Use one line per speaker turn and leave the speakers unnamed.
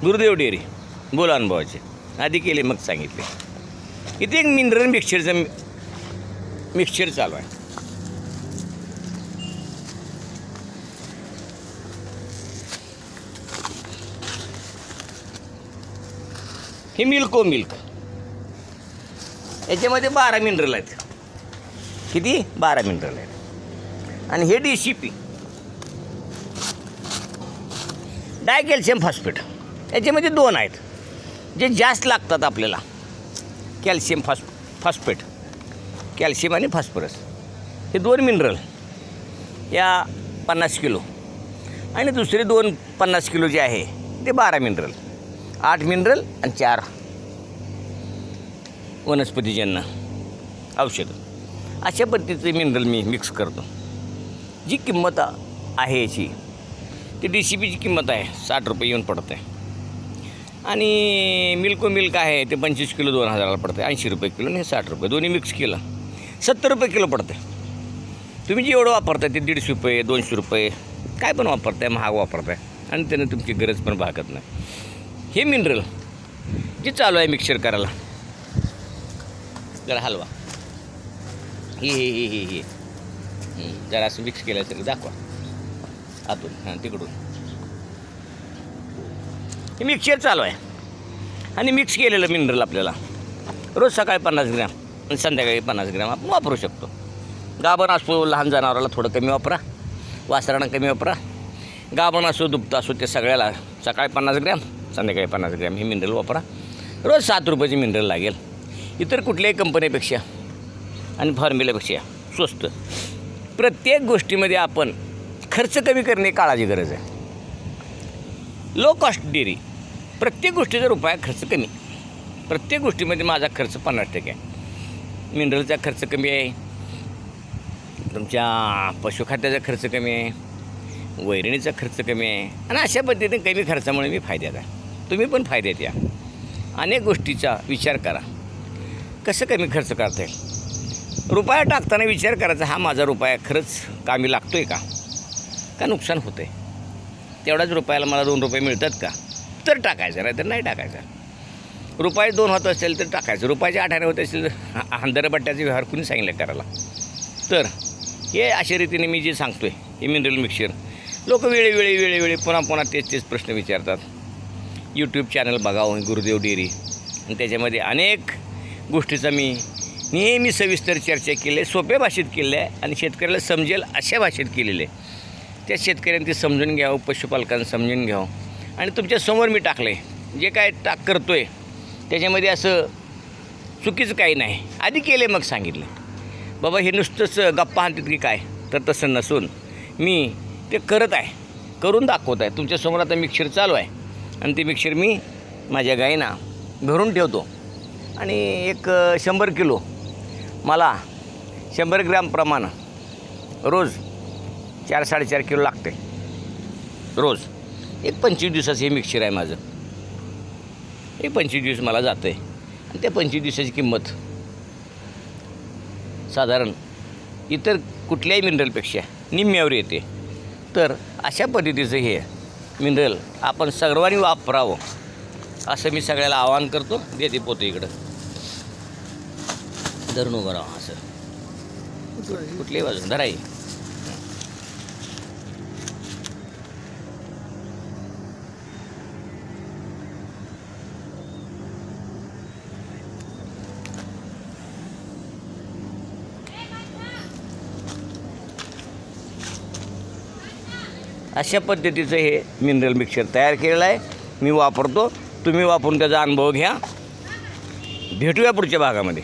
Gurudev dairy. बोला अनुभवाचे. आधी केले मग सांगितले. इथे एक मिनरल मिक्सचरचं मिक्सचर चालू आहे. हे मिल्को मिल्क. याच्यामध्ये 12 मिनरल आहेत. किती? 12 मिनरल आहेत. आणि हे DCP डाय कॅल्शियम फॉस्फेट. याच्यामध्ये 2 आहेत जे जास्त लागतात आपल्याला. कॅल्शियम फॉस्फेट, कॅल्शियम आणि फॉस्फरस हे 2 मिनरल या 50 किलो. आणि दुसरे 2 50 किलो जे आहे ते 12 मिनरल. 8 मिनरल आणि 4 वनस्पतीजन्य औषधं. अशा पद्धतीचे मिनरल मी मिक्स करतो. जी किंमत आहे याची ती DCPची किंमत आहे 60 रुपये येऊन पडते. आणि मिल्को मिल्क आहे ते 25 किलो 2000ला पडते. 80 रुपये किलो आणि 60 रुपये. दोन्ही मिक्स केलं 70 रुपये किलो पडते. तुम्ही जेवढं वापरताय ते 150 रुपये 200 रुपये काय पण वापरताय, महाग वापरताय आणि त्यानं तुमची गरज पण भागत नाही. हे मिनरल जे चालू आहे मिक्सर करायला, जरा हलवा. हे जरा असं मिक्स केलं तरी दाखवा आतून. हां तिकडून हे मिक्सचर चालू आहे. आणि मिक्स केलेलं मिनरल आपल्याला रोज सकाळी 50 ग्रॅम आणि संध्याकाळी 50 ग्रॅम आपण वापरू शकतो. गाभण असो लहान जनावराला थोडं कमी वापरा, वासरांना कमी वापरा. गाभण असो दुभतं असो ते सगळ्याला सकाळी 50 ग्रॅम संध्याकाळी 50 ग्रॅम हे मिनरल वापरा. रोज 7 रुपयाचे मिनरल लागेल. इतर कुठल्याही कंपनीपेक्षा आणि फॉर्म्युलापेक्षा स्वस्त. प्रत्येक गोष्टीमध्ये आपण खर्च कमी करणे काळाची गरज आहे. Low cost dairy. प्रत्येक गोष्टीचा रुपया खर्च कमी. प्रत्येक गोष्टीमध्ये माझा खर्च 50% आहे. मिनरलचा खर्च कमी आहे, तुमच्या पशुखाद्याचा खर्च कमी आहे, वैरणीचा खर्च कमी आहे. आणि अशा पद्धतीने कमी खर्चामुळे मी फायद्यात आहे. तुम्ही पण फायद्यात या. अनेक गोष्टीचा विचार करा कसं कमी खर्च करता येईल. रुपया टाकताना विचार करायचा हा माझा रुपया खरंच कामी लागतो आहे का नुकसान होतं आहे. तेवढ्याच रुपयाला मला 2 रुपये मिळतात का तर टाकायचं, नाही तर नाही टाकायचं. रुपये 2 होत असेल तर टाकायचं. रुपयाचे 8 होत असेल तर हंदरबट्ट्याचे व्यवहार कुणी सांगितले करायला. तर हे अशा रीतीने मी जे सांगतो आहे हे मिनरल मिक्सचर. लोक वेळोवेळी पुन्हा तेच प्रश्न विचारतात. यूट्यूब चॅनल बघावं गुरुदेव डेअरी आणि त्याच्यामध्ये अनेक गोष्टीचा मी नेहमी सविस्तर चर्चा केली आहे. सोप्या भाषेत केली आहे आणि शेतकऱ्याला समजेल अशा भाषेत केलेले आहे. त्या शेतकऱ्यांनी ते समजून घ्यावं, पशुपालकांना समजून घ्यावं. आणि तुमच्यासमोर मी टाकलं आहे जे काय करतो आहे त्याच्यामध्ये असं चुकीचं काही नाही. आधी केले मग सांगितलं. बाबा हे नुसतंच गप्पा हाणतात की काय, तर तसं नसून मी ते करत आहे, करून दाखवत आहे. तुमच्यासमोर आता मिक्सर चालू आहे आणि ते मिक्सर मी माझ्या गाईना भरून ठेवतो. आणि एक 100 किलो मला 100 ग्रॅम प्रमाण रोज 4-4.5 किलो लागते रोज. एक 25 दिवसाचं हे मिक्सचर आहे माझं. एक 25 दिवस मला जातं आहे. आणि त्या 25 दिवसाची किंमत साधारण इतर कुठल्याही मिनरलपेक्षा निम्म्यावर येते. तर अशा पद्धतीचं हे मिनरल आपण सर्वांनी वापरावं असं मी सगळ्याला आवाहन करतो. देते पोते इकडं धरून उभं राहा. असं कुठल्याही बाजून धराई. अशा पद्धतीचं हे मिनरल मिक्सचर तयार केलेलं आहे. मी वापरतो. तुम्ही वापरून त्याचा अनुभव घ्या. भेटूया पुढच्या भागामध्ये.